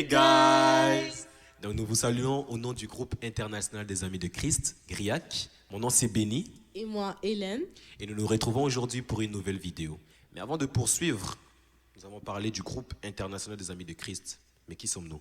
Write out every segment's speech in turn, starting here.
Hey guys! Donc nous vous saluons au nom du groupe international des Amis de Christ, GRIAC. Mon nom c'est Benny. Et moi, Hélène. Et nous nous retrouvons aujourd'hui pour une nouvelle vidéo. Mais avant de poursuivre, nous avons parlé du groupe international des Amis de Christ. Mais qui sommes-nous?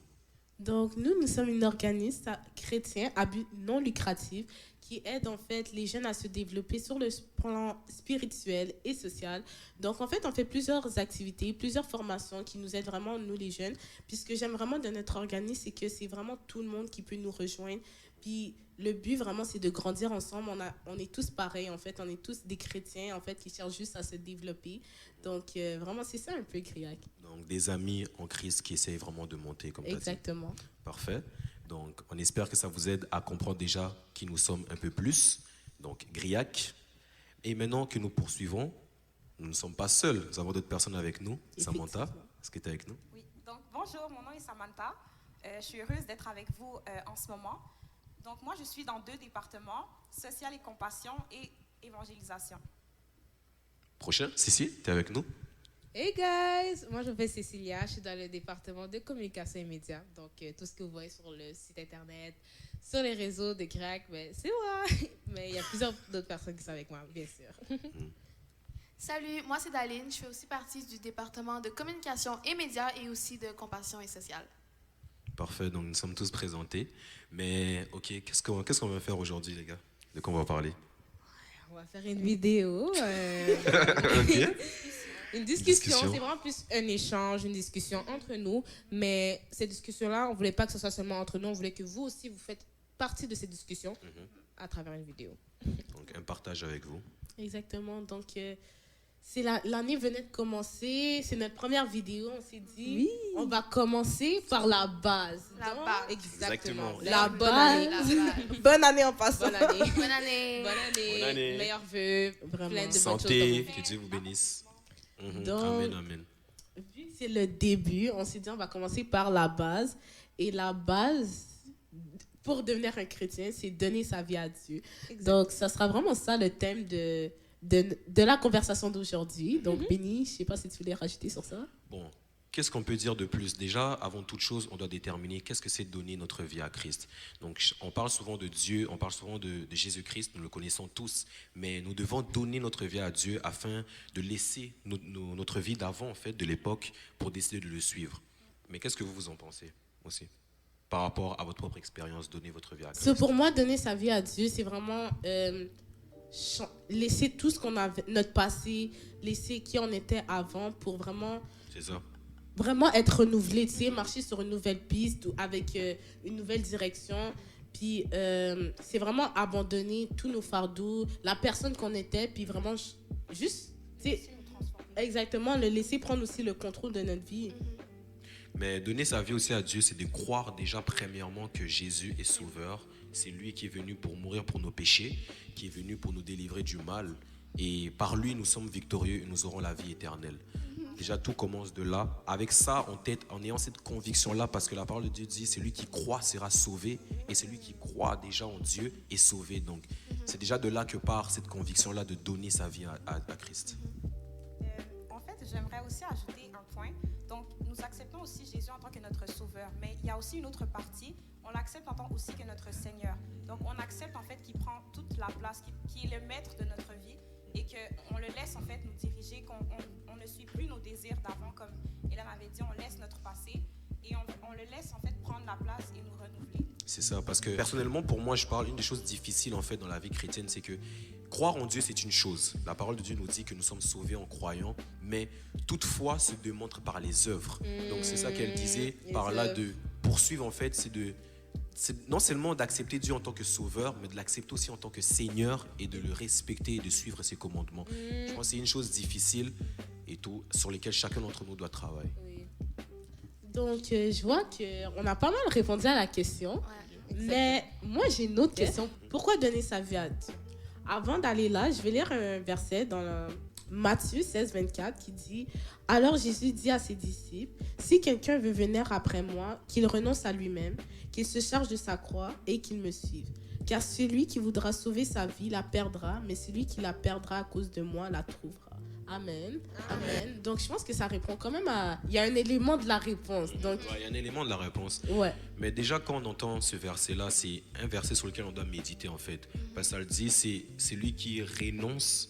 Donc, nous sommes une organisme chrétien à but non lucratif qui aide en fait les jeunes à se développer sur le plan spirituel et social. Donc, en fait, on fait plusieurs activités, plusieurs formations qui nous aident vraiment, nous les jeunes. Puis, ce que j'aime vraiment de notre organisme, c'est que c'est vraiment tout le monde qui peut nous rejoindre. Puis, le but vraiment, c'est de grandir ensemble. On est tous pareils, en fait. On est tous des chrétiens, en fait, qui cherchent juste à se développer. Donc, vraiment, c'est ça un peu GRIAC. Donc, des amis en Christ qui essayent vraiment de monter, comme tu as dit. Exactement. Parfait. Donc, on espère que ça vous aide à comprendre déjà qui nous sommes un peu plus. Donc, GRIAC. Et maintenant que nous poursuivons, nous ne sommes pas seuls. Nous avons d'autres personnes avec nous. Samantha, est-ce que tu es avec nous? Oui, donc bonjour, mon nom est Samantha. Je suis heureuse d'être avec vous en ce moment. Donc, moi, je suis dans 2 départements, social et compassion et évangélisation. Prochain, Sissi, tu es avec nous? Hey guys, moi je m'appelle Cécilia, je suis dans le département de communication et médias. Donc tout ce que vous voyez sur le site internet, sur les réseaux de GRIAC, ben, c'est moi. Mais il y a plusieurs d'autres personnes qui sont avec moi, bien sûr. Salut, moi c'est Daline, je fais aussi partie du département de communication et médias et aussi de compassion et sociale. Parfait, donc nous sommes tous présentés. Mais ok, qu'est-ce qu'on va faire aujourd'hui les gars? De quoi on va parler? On va faire une vidéo. Ok. Une discussion, c'est vraiment plus un échange, une discussion entre nous. Mais cette discussion-là, on ne voulait pas que ce soit seulement entre nous, on voulait que vous aussi, vous faites partie de cette discussion à travers une vidéo. Donc un partage avec vous. Exactement. Donc, l'année venait de commencer. C'est notre première vidéo. On s'est dit, on va commencer par la base. La base. Exactement. La bonne base. année. Bonne année en passant. Bonne année. Bonne année. Bonne année. Bonne année. Meilleurs vœux. Vraiment. Plein de bonnes choses Santé, dans que Dieu vous bénisse. Donc, Amen, amen. Vu que c'est le début, on s'est dit, on va commencer par la base. Et la base, pour devenir un chrétien, c'est donner sa vie à Dieu. Donc, ça sera vraiment ça le thème de la conversation d'aujourd'hui. Donc, Benny, je ne sais pas si tu voulais rajouter sur ça. Bon, qu'est-ce qu'on peut dire de plus? Déjà, avant toute chose, on doit déterminer qu'est-ce que c'est de donner notre vie à Christ. Donc, on parle souvent de Dieu, on parle souvent de Jésus-Christ, nous le connaissons tous, mais nous devons donner notre vie à Dieu afin de laisser notre vie d'avant, en fait, de l'époque, pour décider de le suivre. Mais qu'est-ce que vous en pensez aussi? Par rapport à votre propre expérience, donner votre vie à Christ. Pour moi, donner sa vie à Dieu, c'est vraiment laisser tout ce qu'on avait, notre passé, laisser qui on était avant pour vraiment... C'est ça. Vraiment être renouvelé, tu sais, marcher sur une nouvelle piste ou avec une nouvelle direction. Puis c'est vraiment abandonner tous nos fardeaux, la personne qu'on était, puis vraiment juste, tu sais, exactement, le laisser prendre aussi le contrôle de notre vie. Mais donner sa vie aussi à Dieu, c'est de croire déjà premièrement que Jésus est sauveur. C'est lui qui est venu pour mourir pour nos péchés, qui est venu pour nous délivrer du mal. Et par lui, nous sommes victorieux et nous aurons la vie éternelle. Déjà, tout commence de là. Avec ça en tête, en ayant cette conviction-là, parce que la parole de Dieu dit, celui qui croit sera sauvé, et celui qui croit déjà en Dieu est sauvé. Donc, c'est déjà de là que part cette conviction-là de donner sa vie à Christ. En fait, j'aimerais aussi ajouter un point. Donc, nous acceptons aussi Jésus en tant que notre sauveur, mais il y a aussi une autre partie. On l'accepte en tant aussi que notre Seigneur. Donc, on accepte en fait qu'il prend toute la place, qu'il est le maître de notre vie et qu'on le laisse en fait nous diriger, qu'on ne suit plus nos désirs d'avant, comme Hélène avait dit, on laisse notre passé et on le laisse en fait prendre la place et nous renouveler. C'est ça, parce que personnellement, pour moi, je parle, une des choses difficiles en fait dans la vie chrétienne, c'est que croire en Dieu, c'est une chose. La parole de Dieu nous dit que nous sommes sauvés en croyant, mais toutefois se démontre par les œuvres. Donc c'est ça qu'elle disait par là de poursuivre en fait, c'est non seulement d'accepter Dieu en tant que sauveur, mais de l'accepter aussi en tant que Seigneur et de le respecter et de suivre ses commandements. Je pense que c'est une chose difficile et tout, sur lesquelles chacun d'entre nous doit travailler. Oui. Donc, je vois qu'on a pas mal répondu à la question. Ouais. Mais moi, j'ai une autre question. Pourquoi donner sa vie à Dieu? Avant d'aller là, je vais lire un verset dans Matthieu 16, 24 qui dit « Alors Jésus dit à ses disciples, si quelqu'un veut venir après moi, qu'il renonce à lui-même, qu'il se charge de sa croix et qu'il me suive. Car celui qui voudra sauver sa vie la perdra, mais celui qui la perdra à cause de moi la trouvera. Amen. Amen. Donc, je pense que ça répond quand même à... Il y a un élément de la réponse. Donc, Ouais, il y a un élément de la réponse. ouais. Mais déjà, quand on entend ce verset-là, c'est un verset sur lequel on doit méditer, en fait. Parce que ça le dit, c'est lui qui renonce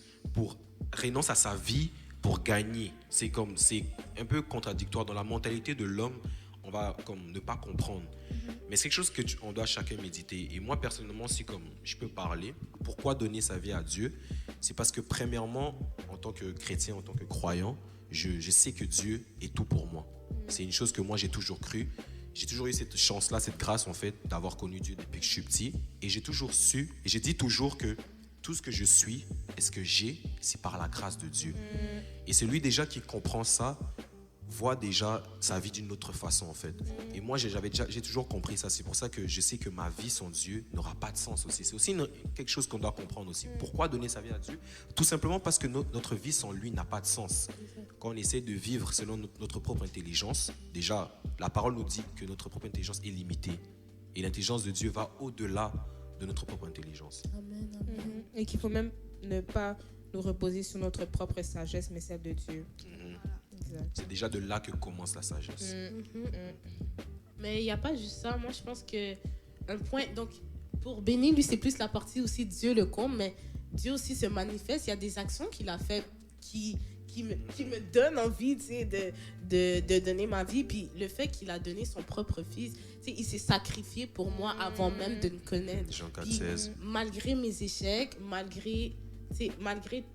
à sa vie pour gagner. C'est un peu contradictoire. Dans la mentalité de l'homme, on va comme ne pas comprendre. Mais c'est quelque chose que on doit chacun méditer. Et moi, personnellement, si comme je peux parler, pourquoi donner sa vie à Dieu? C'est parce que, premièrement, en tant que chrétien, en tant que croyant, je sais que Dieu est tout pour moi. C'est une chose que moi, j'ai toujours cru. J'ai toujours eu cette chance-là, cette grâce, en fait, d'avoir connu Dieu depuis que je suis petit. Et j'ai toujours su, et j'ai dit toujours que tout ce que je suis et ce que j'ai, c'est par la grâce de Dieu. Et celui déjà qui comprend ça, voit déjà sa vie d'une autre façon, en fait. Et moi, j'ai toujours compris ça. C'est pour ça que je sais que ma vie sans Dieu n'aura pas de sens aussi. C'est aussi quelque chose qu'on doit comprendre aussi. Pourquoi donner sa vie à Dieu? Tout simplement parce que notre vie sans lui n'a pas de sens. Quand on essaie de vivre selon notre propre intelligence, déjà, la parole nous dit que notre propre intelligence est limitée. Et l'intelligence de Dieu va au-delà de notre propre intelligence. Amen. Et qu'il faut même ne pas nous reposer sur notre propre sagesse, mais celle de Dieu. Exact. C'est déjà de là que commence la sagesse. Mais il n'y a pas juste ça. Moi, je pense que un point... Donc, pour Béni, lui, c'est plus la partie aussi Dieu le comble, mais Dieu aussi se manifeste. Il y a des actions qu'il a faites qui me donnent envie, tu sais, de donner ma vie. Puis le fait qu'il a donné son propre fils, tu sais, il s'est sacrifié pour moi avant même de me connaître. Jean Puis, 4,16. malgré mes échecs, malgré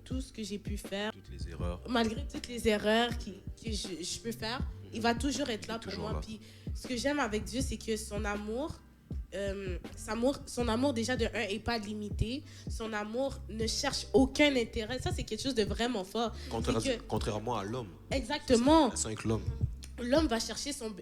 tout ce que j'ai pu faire, Toutes les erreurs. malgré toutes les erreurs que je peux faire, il va toujours être là pour Toujours moi. là. Puis ce que j'aime avec Dieu, c'est que son amour déjà de un est pas limité. Son amour ne cherche aucun intérêt. Ça, c'est quelque chose de vraiment fort. C'est que- Contrairement à l'homme. Exactement. C'est avec l'homme. L'homme va chercher son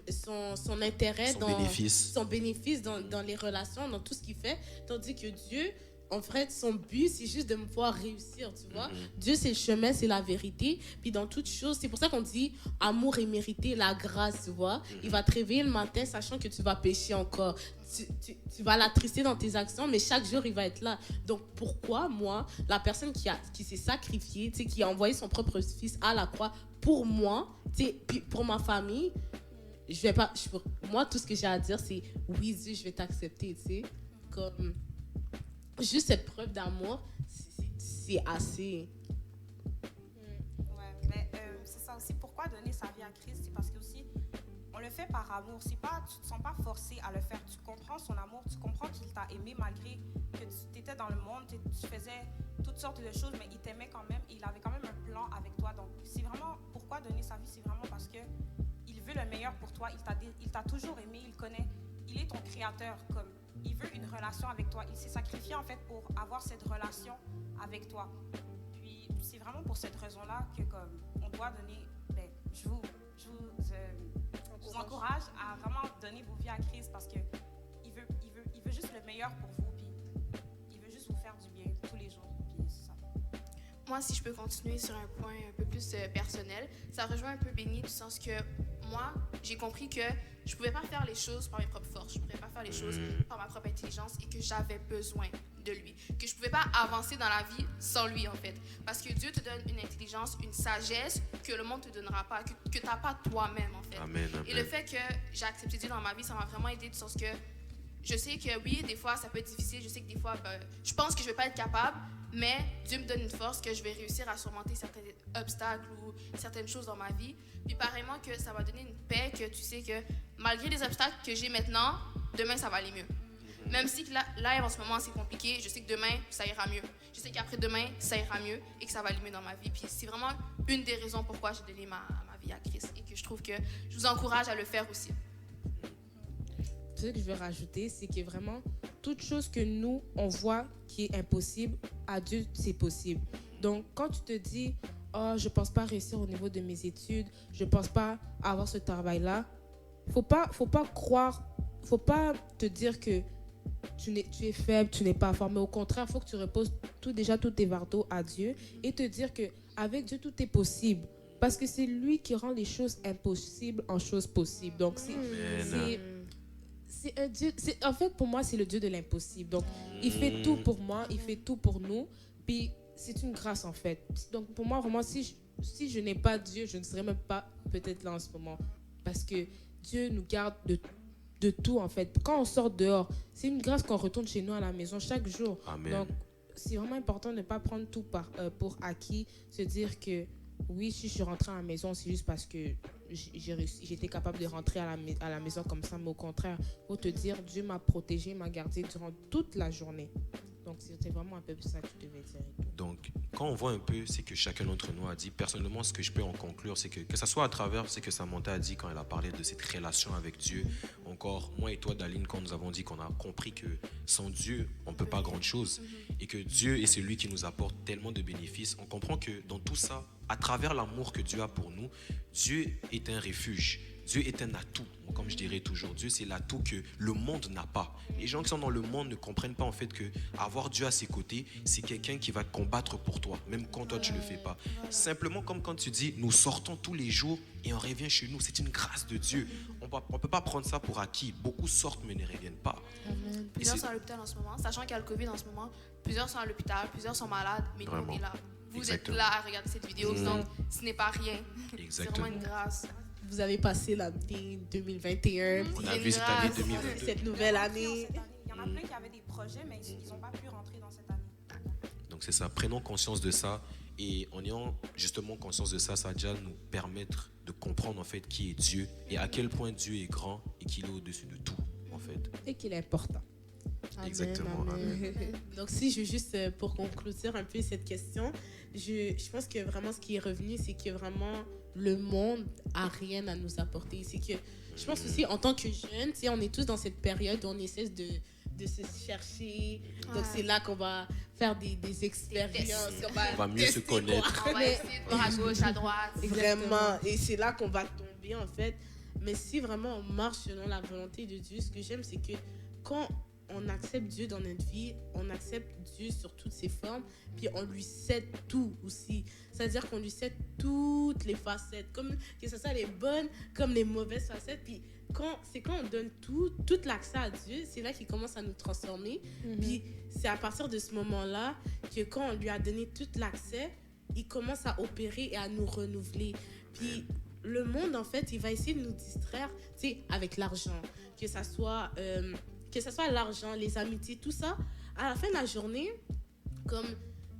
intérêt, Son bénéfice. dans les relations, dans tout ce qu'il fait. Tandis que Dieu, en fait, son but, c'est juste de me voir réussir, tu vois. Dieu, c'est le chemin, c'est la vérité. Puis dans toute chose, c'est pour ça qu'on dit amour et mérité, la grâce, tu vois. Il va te réveiller le matin sachant que tu vas pécher encore. Tu vas l'attrister dans tes actions, mais chaque jour, il va être là. Donc, pourquoi, moi, la personne qui s'est sacrifiée, tu sais, qui a envoyé son propre fils à la croix pour moi, tu sais, puis pour ma famille, moi, tout ce que j'ai à dire, c'est oui, Dieu, je vais t'accepter, tu sais. Comme... Juste cette preuve d'amour, c'est assez. Ouais, mais c'est ça aussi. Pourquoi donner sa vie à Christ? C'est parce que aussi, on le fait par amour. C'est pas, tu te sens pas forcé à le faire. Tu comprends son amour. Tu comprends qu'il t'a aimé malgré que tu étais dans le monde. Tu faisais toutes sortes de choses, mais il t'aimait quand même. Et il avait quand même un plan avec toi. Donc, c'est vraiment pourquoi donner sa vie. C'est vraiment parce que il veut le meilleur pour toi. Il t'a toujours aimé. Il connaît. Il est ton créateur. Comme il veut une relation avec toi. Il s'est sacrifié en fait pour avoir cette relation avec toi. Puis c'est vraiment pour cette raison-là que comme on doit donner. Ben, je vous encourage à vraiment donner vos vies à Christ parce que il veut juste le meilleur pour vous. Puis il veut juste vous faire du bien tous les jours. Puis c'est ça. Moi, si je peux continuer sur un point un peu plus personnel, ça rejoint un peu Béni du sens que moi, j'ai compris que je ne pouvais pas faire les choses par mes propres forces, je ne pouvais pas faire les choses par ma propre intelligence et que j'avais besoin de lui, que je ne pouvais pas avancer dans la vie sans lui en fait. Parce que Dieu te donne une intelligence, une sagesse que le monde ne te donnera pas, que tu n'as pas toi-même en fait. Amen, amen. Et le fait que j'ai accepté Dieu dans ma vie, ça m'a vraiment aidé du sens que je sais que oui, des fois ça peut être difficile, je sais que des fois je pense que je ne vais pas être capable, mais Dieu me donne une force que je vais réussir à surmonter certains obstacles ou certaines choses dans ma vie. Puis pareillement que ça va donner une paix que tu sais que malgré les obstacles que j'ai maintenant, demain ça va aller mieux. Même si là en ce moment c'est compliqué, je sais que demain ça ira mieux. Je sais qu'après-demain ça ira mieux et que ça va aller mieux dans ma vie. Puis c'est vraiment une des raisons pourquoi j'ai donné ma vie à Christ et que je trouve que je vous encourage à le faire aussi. Ce que je veux rajouter, c'est que vraiment, toute chose que nous, on voit qui est impossible, à Dieu, c'est possible. Donc, quand tu te dis, oh, je ne pense pas réussir au niveau de mes études, je ne pense pas avoir ce travail-là, faut pas croire, faut pas te dire que tu es faible, tu n'es pas fort, mais au contraire, il faut que tu reposes tous tes fardeaux à Dieu et te dire qu'avec Dieu, tout est possible. Parce que c'est lui qui rend les choses impossibles en choses possibles. Donc, c'est un Dieu, en fait, pour moi, c'est le Dieu de l'impossible. Donc, il fait tout pour moi, il fait tout pour nous. Puis, c'est une grâce en fait. Donc pour moi, vraiment, si je n'ai pas Dieu, je ne serais même pas peut-être là en ce moment. Parce que Dieu nous garde de tout en fait. Quand on sort dehors, c'est une grâce qu'on retourne chez nous à la maison chaque jour. Amen. Donc c'est vraiment important de ne pas prendre tout pour acquis, se dire que oui, si je suis rentrée à la maison, c'est juste parce que j'étais capable de rentrer à la maison comme ça, mais au contraire, il faut te dire, Dieu m'a protégé, m'a gardé durant toute la journée. Donc c'était vraiment un peu ça que je devais dire. Donc, quand on voit un peu, c'est que chacun d'entre nous a dit, personnellement, ce que je peux en conclure, c'est que ça soit à travers ce que Samantha a dit quand elle a parlé de cette relation avec Dieu, encore moi et toi, Daline, quand nous avons dit qu'on a compris que sans Dieu, on ne peut pas grand-chose, et que Dieu est celui qui nous apporte tellement de bénéfices, on comprend que dans tout ça, à travers l'amour que Dieu a pour nous, Dieu est un refuge. Dieu est un atout, comme je dirais toujours. Dieu, c'est l'atout que le monde n'a pas. Les gens qui sont dans le monde ne comprennent pas en fait que avoir Dieu à ses côtés, c'est quelqu'un qui va combattre pour toi, même quand toi tu ne le fais pas. Simplement comme quand tu dis, nous sortons tous les jours et on revient chez nous. C'est une grâce de Dieu. On ne peut pas prendre ça pour acquis. Beaucoup sortent mais ne reviennent pas. Plusieurs sont à l'hôpital en ce moment, sachant qu'il y a le Covid en ce moment. Plusieurs sont à l'hôpital, plusieurs sont malades, mais nous, on est là. Vous Exactement. êtes là à regarder cette vidéo, donc ce n'est pas rien. C'est vraiment une grâce. Vous avez passé l'année 2021. On a C'est vu une cette année grâce. 2022. Cette nouvelle année. Il y en a plein qui avaient des projets, mais ils n'ont pas pu rentrer dans cette année. Donc c'est ça, prenons conscience de ça et en ayant justement conscience de ça, ça va déjà nous permettre de comprendre en fait qui est Dieu et à quel point Dieu est grand et qu'il est au-dessus de tout en fait. Et qu'il est important. Exactement. Donc, si je veux juste, pour conclure un peu cette question, je pense que vraiment ce qui est revenu, c'est que vraiment le monde a rien à nous apporter. C'est que je pense aussi en tant que jeune, tu sais, on est tous dans cette période où on essaie de se chercher. Donc, c'est là qu'on va faire des expériences. On va mieux se connaître. On va essayer de voir à gauche, à droite. Vraiment. Et c'est là qu'on va tomber, en fait. Mais si vraiment on marche selon la volonté de Dieu, ce que j'aime, c'est que quand on accepte Dieu dans notre vie, on accepte Dieu sur toutes ses formes, puis on lui cède tout aussi. C'est-à-dire qu'on lui cède toutes les facettes, comme que ce soit les bonnes comme les mauvaises facettes. Puis quand on donne tout l'accès à Dieu, c'est là qu'il commence à nous transformer. Puis c'est à partir de ce moment-là que quand on lui a donné tout l'accès, il commence à opérer et à nous renouveler. Puis le monde, en fait, il va essayer de nous distraire, tu sais, avec l'argent, que ça soit l'argent, les amitiés, tout ça. À la fin de la journée, comme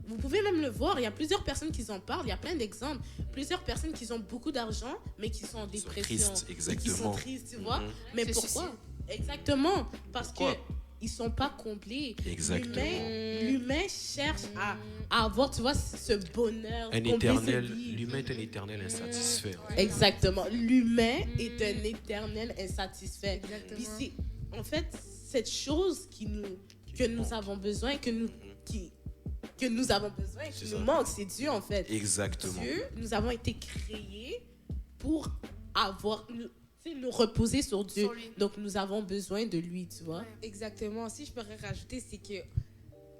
vous pouvez même le voir, il y a plusieurs personnes qui en parlent, il y a plein d'exemples. Plusieurs personnes qui ont beaucoup d'argent, mais qui sont en dépression. Tristes, et exactement. qui sont tristes, tu vois. Mais Se pourquoi? suicident. Exactement. Parce Pourquoi? qu'ils ne sont pas comblés. Exactement. L'humain cherche à avoir, tu vois, ce bonheur. Un combler éternel, ses vies. l'humain est un éternel insatisfait. Exactement. L'humain est un éternel insatisfait. Exactement. Puis c'est, en fait, cette chose que nous avons besoin, que nous avons besoin, C'est qui ça. nous manque, c'est Dieu, en fait. Exactement. Dieu, nous avons été créés pour nous reposer sur Dieu. Sur lui. Donc, nous avons besoin de lui, tu vois. Ouais. Exactement. Si je pourrais rajouter, c'est que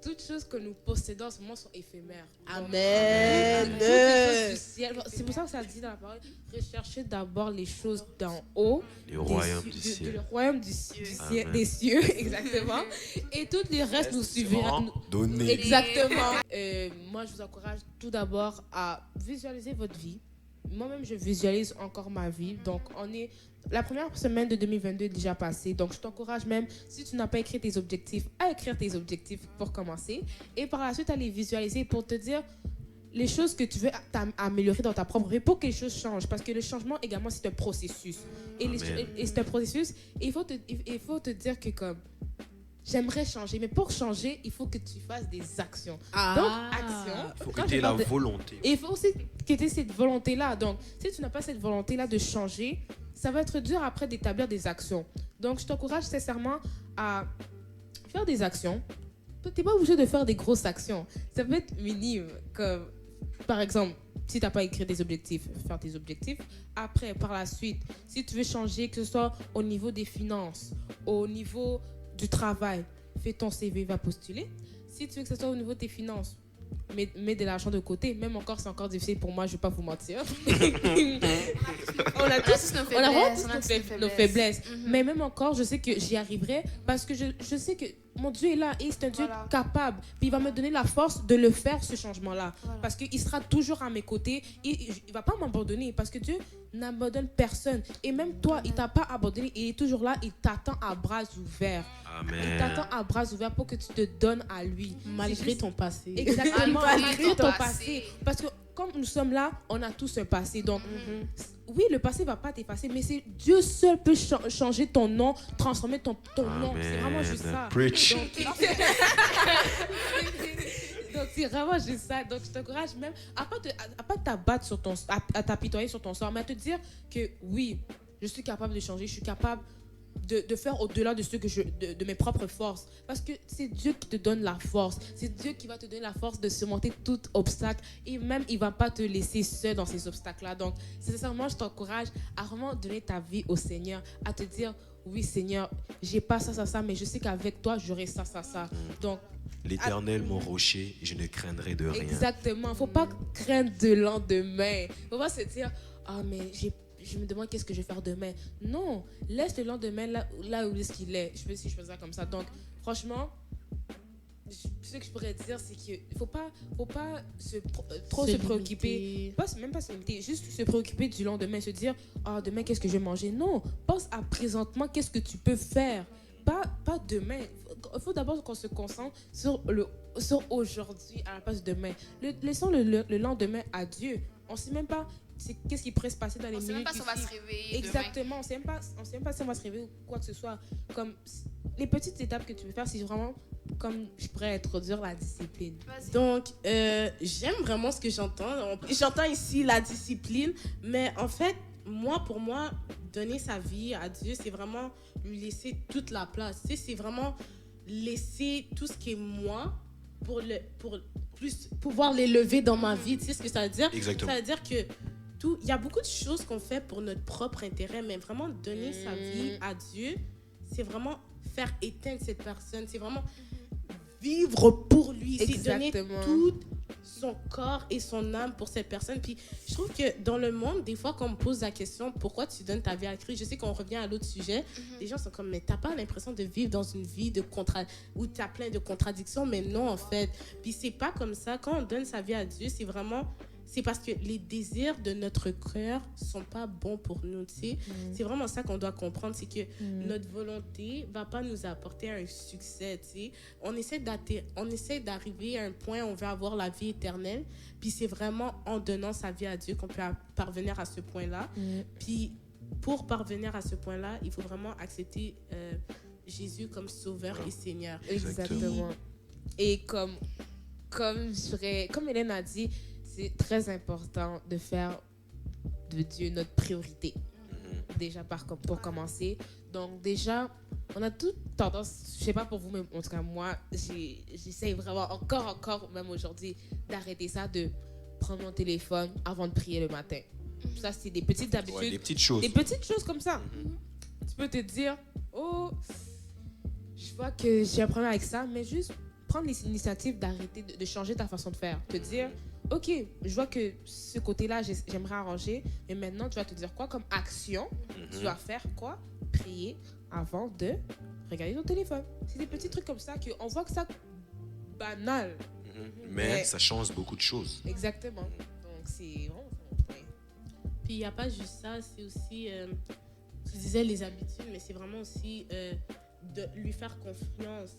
toutes choses que nous possédons en ce moment sont éphémères. Amen. Toutes les choses du ciel. C'est pour ça que ça dit dans la parole, recherchez d'abord les choses d'en haut. Le royaume du Le ciel. royaume du ciel, Amen. des cieux, exactement. Et tous les restes nous suivront. Donné. Exactement. Moi, je vous encourage tout d'abord à visualiser votre vie. Moi-même, je visualise encore ma vie. Donc, la première semaine de 2022 est déjà passée. Donc, je t'encourage même, si tu n'as pas écrit tes objectifs, à écrire tes objectifs pour commencer. Et par la suite, à les visualiser pour te dire les choses que tu veux améliorer dans ta propre vie pour que les choses changent. Parce que le changement, également, c'est un processus. Amen. Et c'est un processus. Et il faut te dire que comme... J'aimerais changer, mais pour changer, il faut que tu fasses des actions. Donc, action. Il faut Quand que tu je aies la parle de- volonté. Et il faut aussi que tu aies cette volonté-là. Donc, si tu n'as pas cette volonté-là de changer, ça va être dur après d'établir des actions. Donc, je t'encourage sincèrement à faire des actions. Tu n'es pas obligé de faire des grosses actions. Ça peut être minime. Comme, par exemple, si tu n'as pas écrit des objectifs, faire tes objectifs. Après, par la suite, si tu veux changer, que ce soit au niveau des finances, au niveau du travail, fais ton CV, va postuler. Si tu veux que ce soit au niveau de tes finances, mets de l'argent de côté. Même encore, c'est encore difficile pour moi, je ne vais pas vous mentir. on a tous nos on a vraiment faiblesses. tous nos faiblesses. Mais même encore, je sais que j'y arriverai parce que je sais que mon Dieu est là et c'est un Dieu Voilà. capable. Puis il va me donner la force de le faire, ce changement-là. Voilà. Parce qu'il sera toujours à mes côtés et il ne va pas m'abandonner parce que Dieu n'abandonne personne. Et même toi, il ne t'a pas abandonné. Il est toujours là, il t'attend à bras ouverts. Il Amen. t'attend à bras ouverts pour que tu te donnes à lui. Malgré C'est juste- ton passé. Exactement, Malgré malgré ton ton passé. Parce que comme nous sommes là, on a tous un passé. Donc, oui, le passé ne va pas t'effacer, mais c'est Dieu seul peut changer ton nom, transformer ton nom. C'est vraiment juste ça. Preach. Donc, c'est vraiment juste ça. Donc, je t'encourage même à pas t'abattre sur à t'apitoyer sur ton sort, mais à te dire que oui, je suis capable de changer, je suis capable de faire au-delà de ce que de mes propres forces. Parce que c'est Dieu qui te donne la force. C'est Dieu qui va te donner la force de surmonter tout obstacle. Et même, il ne va pas te laisser seul dans ces obstacles-là. Donc, sincèrement, je t'encourage à vraiment donner ta vie au Seigneur, à te dire, oui, Seigneur, j'ai pas ça, mais je sais qu'avec toi, j'aurai ça. Donc, L'Éternel, mon rocher, je ne craindrai de rien. exactement. Faut pas craindre de lendemain. Faut pas se dire, ah, mais je me demande qu'est-ce que je vais faire demain. Non, laisse le lendemain là où est-ce qu'il est. Je sais si je fais ça comme ça. Donc, franchement, ce que je pourrais dire, c'est qu'il faut pas trop se préoccuper. Même pas se limiter, juste se préoccuper du lendemain, se dire, ah, demain, qu'est-ce que je vais manger. Non, pense à présentement, qu'est-ce que tu peux faire. Pas demain. Il faut d'abord qu'on se concentre sur aujourd'hui à la place de demain. Laissons le lendemain à Dieu. On ne sait même pas qu'est-ce qui pourrait se passer dans les On sait minutes même pas si on va ici. se réveiller Exactement, on ne sait même pas si on va se réveiller ou quoi que ce soit. Comme les petites étapes que tu peux faire, c'est vraiment comme je pourrais introduire la discipline. demain. Vas-y. Donc, j'aime vraiment ce que j'entends. J'entends ici la discipline, mais en fait, pour moi, donner sa vie à Dieu, c'est vraiment lui laisser toute la place. Tu sais, c'est vraiment laisser tout ce qui est moi pour plus pouvoir l'élever dans ma vie. Tu sais ce que ça veut dire? Exactement. Ça veut dire que il y a beaucoup de choses qu'on fait pour notre propre intérêt, mais vraiment donner sa vie à Dieu, c'est vraiment faire éteindre cette personne. C'est vraiment vivre pour lui. C'est donner Exactement. tout son corps et son âme pour cette personne. Puis je trouve que dans le monde, des fois, quand on me pose la question pourquoi tu donnes ta vie à Christ, je sais qu'on revient à l'autre sujet. Les gens sont comme, mais t'as pas l'impression de vivre dans une vie où t'as plein de contradictions, mais non, en fait. Puis c'est pas comme ça. Quand on donne sa vie à Dieu, c'est parce que les désirs de notre cœur sont pas bons pour nous, tu sais. C'est vraiment ça qu'on doit comprendre, c'est que notre volonté va pas nous apporter un succès, tu sais. On essaie d'arriver à un point où on veut avoir la vie éternelle, puis c'est vraiment en donnant sa vie à Dieu qu'on peut parvenir à ce point-là. Puis pour parvenir à ce point-là, il faut vraiment accepter Jésus comme sauveur et Seigneur. Exactement. Et comme Hélène a dit, c'est très important de faire de Dieu notre priorité. Déjà pour commencer. Donc déjà, on a toute tendance, je sais pas pour vous, mais en tout cas moi, j'essaie vraiment encore même aujourd'hui d'arrêter ça, de prendre mon téléphone avant de prier le matin. Ça, c'est des petites habitudes. Ouais, des petites choses. Des petites choses comme ça. Tu peux te dire, oh, je vois que j'ai un problème avec ça, mais juste prendre l'initiative d'arrêter, de changer ta façon de faire. Te dire, ok, je vois que ce côté-là, j'aimerais arranger, mais maintenant, tu vas te dire quoi comme action? Tu vas faire quoi? Prier avant de regarder ton téléphone. C'est des petits trucs comme ça qu'on voit que ça banal. Mais ça change beaucoup de choses. Exactement. Donc, c'est vraiment... Puis il n'y a pas juste ça, c'est aussi, tu disais les habitudes, mais c'est vraiment aussi de lui faire confiance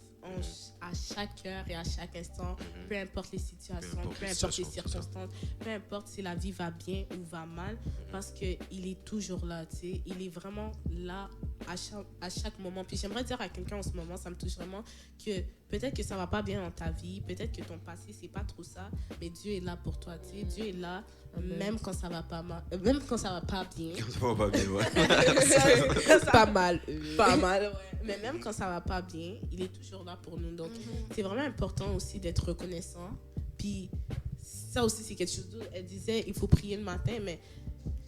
à chaque heure et à chaque instant, peu importe les situations, peu importe les circonstances, peu importe si la vie va bien ou va mal, parce qu'il est toujours là, tu sais, il est vraiment là à chaque moment. Puis j'aimerais dire à quelqu'un en ce moment, ça me touche vraiment, que peut-être que ça va pas bien dans ta vie, peut-être que ton passé c'est pas trop ça, mais Dieu est là pour toi, tu sais, Dieu est là même quand ça va pas mal, même quand ça va pas bien. Quand ça va pas bien, ouais. Pas mal. Pas mal, ouais. Mais même quand ça va pas bien, il est toujours là pour nous. Donc, c'est vraiment important aussi d'être reconnaissant. Puis, ça aussi, c'est quelque chose d'autre. Elle disait, il faut prier le matin, mais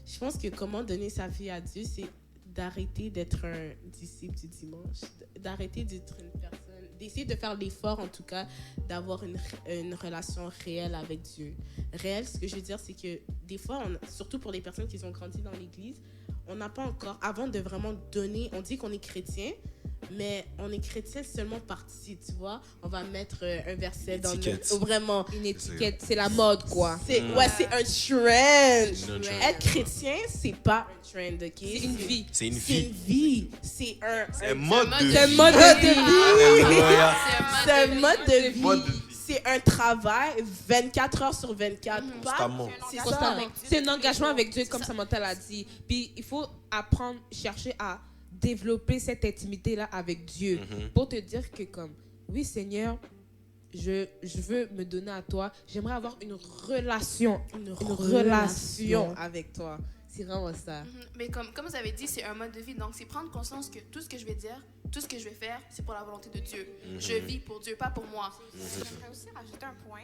je pense que comment donner sa vie à Dieu, c'est d'arrêter d'être un disciple du dimanche, d'arrêter d'être une personne, d'essayer de faire l'effort, en tout cas, d'avoir une relation réelle avec Dieu. Réelle, ce que je veux dire, c'est que des fois, surtout pour les personnes qui ont grandi dans l'église, on n'a pas encore, avant de vraiment donner, on dit qu'on est chrétien, mais on est chrétien seulement partie, tu vois. On va mettre un verset dans Étiquette. notre... Vraiment, Une étiquette, c'est la mode, quoi. c'est un trend. Un trend. Être chrétien, c'est pas un trend, ok? C'est une vie. C'est une C'est une vie. vie. C'est un mode de C'est vie. un mode de vie. Alléluia. C'est un mode de vie. Mode de vie. C'est un travail 24 heures sur 24. Pas- Constamment. C'est un ça. engagement avec Dieu C'est un tous les engagement jours. avec Dieu, comme Samantha l'a dit. Puis il faut apprendre, chercher à développer cette intimité-là avec Dieu. Pour te dire que comme, oui Seigneur, je veux me donner à toi. J'aimerais avoir une relation avec toi. C'est vraiment ça. Mais comme vous avez dit, c'est un mode de vie. Donc, c'est prendre conscience que tout ce que je vais dire, tout ce que je vais faire, c'est pour la volonté de Dieu. Je vis pour Dieu, pas pour moi. J'aimerais aussi rajouter un point.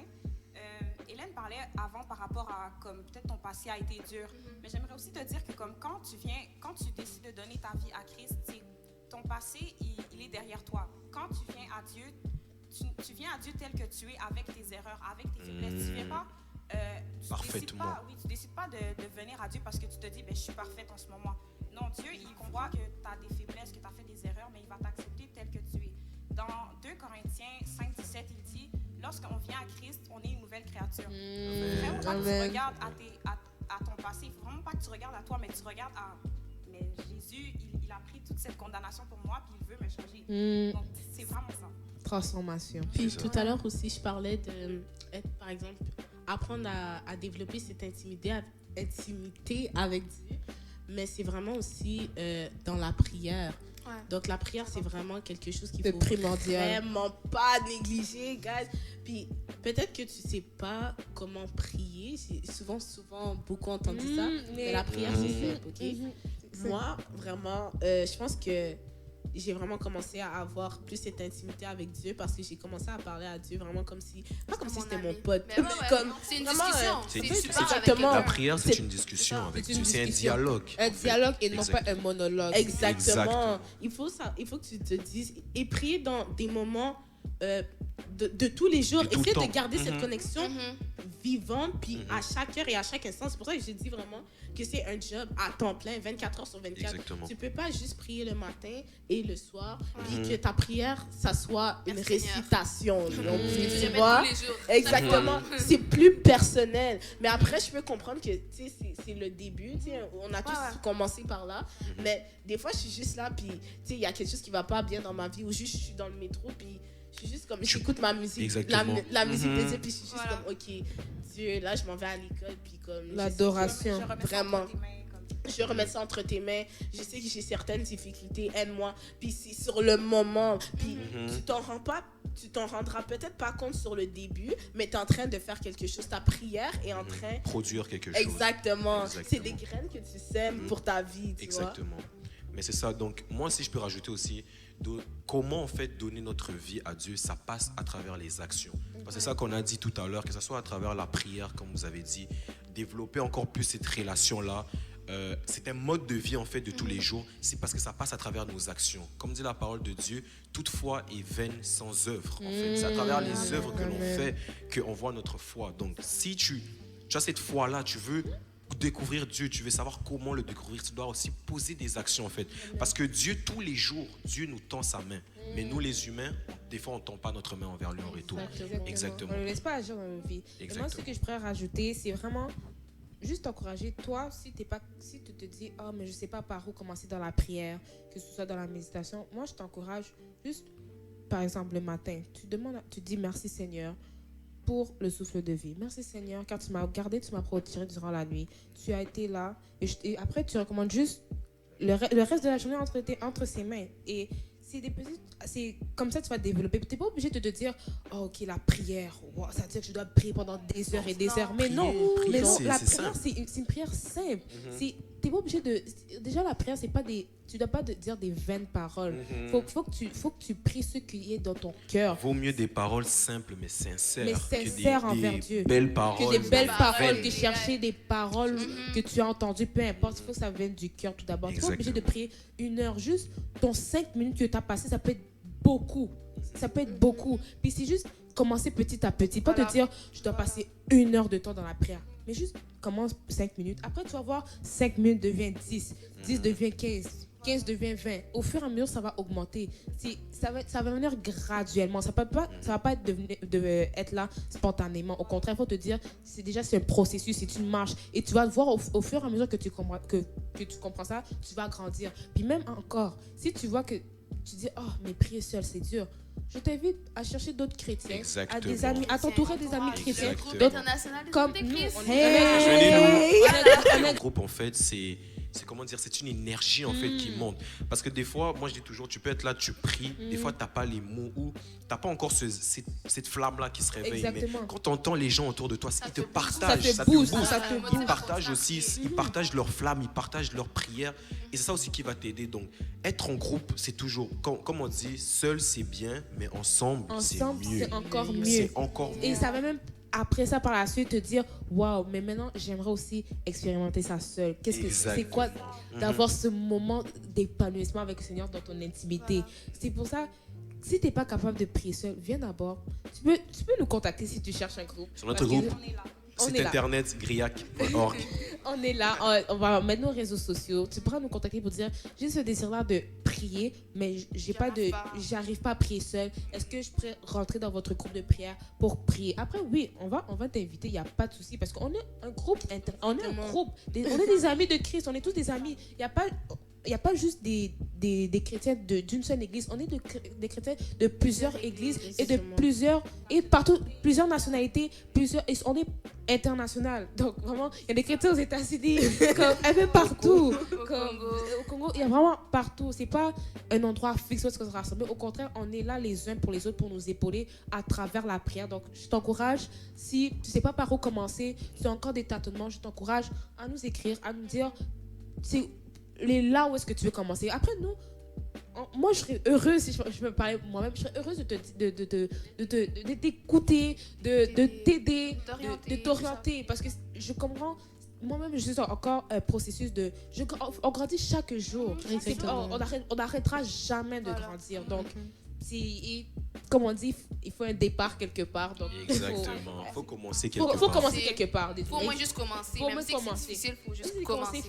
Hélène parlait avant par rapport à comme peut-être ton passé a été dur, mais j'aimerais aussi te dire que comme quand tu décides de donner ta vie à Christ, ton passé il est derrière toi. Quand tu viens à Dieu, tu viens à Dieu tel que tu es, avec tes erreurs, avec tes faiblesses. Tu viens pas. Parfaitement. Tu décides pas de venir à Dieu parce que tu te dis je suis parfaite en ce moment. Non, Dieu il voit que tu as des faiblesses, que tu as fait des erreurs, mais il va t'accepter tel que tu es. Dans 2 Corinthiens 5:17, il dit lorsqu'on vient à Christ, on est une nouvelle créature. Vraiment pas que tu regardes à ton passé, il faut vraiment pas que tu regardes à toi, mais tu regardes à mais Jésus, il a pris toute cette condamnation pour moi, puis il veut me changer. Donc c'est vraiment ça. Transformation. Puis tout à l'heure aussi, je parlais de être, par exemple, apprendre à développer cette intimité avec Dieu, mais c'est vraiment aussi dans la prière. Ouais. Donc la prière, c'est vraiment quelque chose qu'il C'est faut primordial. vraiment pas négliger, guys. Puis peut-être que tu sais pas comment prier. J'ai souvent beaucoup entendu ça, mais la prière, c'est simple, ok? Moi, vraiment, je pense que j'ai vraiment commencé à avoir plus cette intimité avec Dieu parce que j'ai commencé à parler à Dieu vraiment comme si, pas comme si c'était mon pote, Mais ouais, comme c'est une vraiment, discussion. c'est C'est une- super avec exactement. La quelqu'un. prière, c'est une discussion ça. avec C'est Dieu. une C'est un discussion. dialogue. Un en fait. dialogue et non pas un Exactement. monologue. Exactement. Exactement. Il faut que tu te dises et prier dans des moments de tous les jours. De tout le Essayer de temps. garder cette connexion Mhm. vivante, puis à chaque heure et à chaque instant. C'est pour ça que je dis vraiment que c'est un job à temps plein, 24 heures sur 24. Exactement. Tu peux pas juste prier le matin et le soir, puis que ta prière, ça soit une Merci, Seigneur. récitation. Donc, Que tu tu répètes vois? tous les jours. Exactement. C'est plus personnel. Mais après, je peux comprendre que tu sais, c'est le début. Tu sais, on a tous ouais. commencé par là. Mais des fois, je suis juste là, puis tu sais, il y a quelque chose qui va pas bien dans ma vie, ou juste je suis dans le métro, puis je suis juste comme, j'écoute ma musique, Exactement. la musique Mhm. de Dieu, puis je suis juste Voilà. comme, ok, Dieu, là, je m'en vais à l'école, puis comme... L'adoration. Je remets ça Vraiment. entre tes mains, comme- Je remets ça entre tes mains. Je sais que j'ai certaines difficultés. Aide-moi. Puis c'est sur le moment. Puis tu t'en rendras peut-être pas compte sur le début, mais tu es en train de faire quelque chose. Ta prière est en train... Produire quelque chose. Exactement. Exactement. C'est des graines que tu sèmes pour ta vie, tu vois. Exactement. Mais c'est ça. Donc, moi, si je peux rajouter aussi, comment en fait donner notre vie à Dieu, ça passe à travers les actions. Parce que c'est ça qu'on a dit tout à l'heure, que ce soit à travers la prière, comme vous avez dit, développer encore plus cette relation-là. C'est un mode de vie en fait de tous les jours. C'est parce que ça passe à travers nos actions. Comme dit la parole de Dieu, toute foi est vaine sans œuvre. En fait, c'est à travers les œuvres que l'on fait qu'on voit notre foi. Donc, si tu as cette foi-là, tu veux découvrir Dieu, tu veux savoir comment le découvrir, tu dois aussi poser des actions en fait. Parce que Dieu, tous les jours, Dieu nous tend sa main. Mais nous les humains, des fois on ne tend pas notre main envers lui en retour. Exactement. On ne laisse pas agir dans nos vies. Et moi, ce que je pourrais rajouter, c'est vraiment juste encourager toi, si tu te dis, oh, mais je ne sais pas par où commencer dans la prière, que ce soit dans la méditation, moi, je t'encourage juste, par exemple, le matin, tu dis merci Seigneur pour le souffle de vie. Merci Seigneur, car tu m'as gardé, tu m'as protégé durant la nuit. Tu as été là. Et après, tu recommandes juste le reste de la journée entre ses mains. Et c'est comme ça que tu vas développer. Tu n'es pas obligé de te dire, oh, ok, la prière, wow, ça veut dire que je dois prier pendant des heures et des heures. Mais non, prier, la c'est prière, c'est une prière simple. Tu n'es pas obligé de... Déjà, la prière, c'est pas des... Tu ne dois pas dire des vaines paroles. Faut que tu pries ce qui est dans ton cœur. Vaut mieux des paroles simples mais sincères. Mais sincères envers Dieu. Belles paroles. Que des belles paroles, vaines. que chercher des paroles que tu as entendues, peu importe, il faut que ça vienne du cœur tout d'abord. Tu n'es pas obligé de prier 1 heure, juste ton 5 minutes que tu as passé, ça peut être beaucoup. Ça peut être beaucoup. Puis c'est juste commencer petit à petit. Pas te dire, je dois passer 1 heure de temps dans la prière. Mais juste commence 5 minutes. Après, tu vas voir, 5 minutes devient 10. 10 devient 15. 15 devient 20. Au fur et à mesure, ça va augmenter. Ça va venir graduellement. Ça va pas être là spontanément. Au contraire, il faut te dire, c'est un processus, c'est une marche. Et tu vas le voir au fur et à mesure que tu comprends ça, tu vas grandir. Puis même encore, si tu vois que tu dis, oh, mais prier seul, c'est dur. Je t'invite à chercher d'autres chrétiens, à des amis, à t'entourer des amis chrétiens. D'autres Comme nous. En groupe, en fait, c'est comment dire, c'est une énergie en fait qui monte. Parce que des fois, moi je dis toujours, tu peux être là, tu pries, des fois t'as pas les mots ou t'as pas encore cette flamme-là qui se réveille. Exactement. Mais quand tu entends les gens autour de toi, ils te partagent, ça te booste. Ils partagent aussi, ils partagent leur flamme, ils partagent leurs prières. Et c'est ça aussi qui va t'aider. Donc, être en groupe, c'est toujours, comme on dit, seul c'est bien, mais ensemble c'est mieux. C'est encore mieux. C'est encore mieux. Et ça va même après ça par la suite te dire waouh, mais maintenant j'aimerais aussi expérimenter ça seul. C'est quoi d'avoir ce moment d'épanouissement avec le Seigneur dans ton intimité. C'est pour ça, si t'es pas capable de prier seul, viens d'abord. Tu peux nous contacter si tu cherches un groupe. Sur notre groupe, on site est là. internet griac.org. On est là, on va mettre nos réseaux sociaux. Tu pourras nous contacter pour dire j'ai ce désir-là de prier, mais j'arrive pas à prier seul. Est-ce que je pourrais rentrer dans votre groupe de prière pour prier? Après, oui, on va t'inviter, il n'y a pas de souci parce qu'on est un groupe, on est des amis de Christ, on est tous des amis. Il n'y a pas juste des chrétiens d'une seule église. On est des chrétiens de plusieurs églises et partout, plusieurs nationalités, et on est international. Donc vraiment, il y a des chrétiens aux États-Unis, un peu partout. Au Congo, il y a vraiment partout. C'est pas un endroit fixe où on se rassemble. Au contraire, on est là les uns pour les autres pour nous épauler à travers la prière. Donc je t'encourage, si tu sais pas par où commencer, si tu as encore des tâtonnements, je t'encourage à nous écrire, à nous dire là où est-ce que tu veux commencer. Après, nous, moi, je serais heureuse, si je peux parler moi-même, je serais heureuse de t'écouter, de t'aider, de t'orienter. Parce que je comprends, moi-même, je suis encore un processus on grandit chaque jour. On n'arrêtera jamais de grandir. Donc, comme on dit, il faut un départ quelque part. Donc, exactement. Il faut commencer quelque part. Il faut commencer quelque part. Il faut au moins juste commencer. Même si c'est difficile, il faut juste commencer.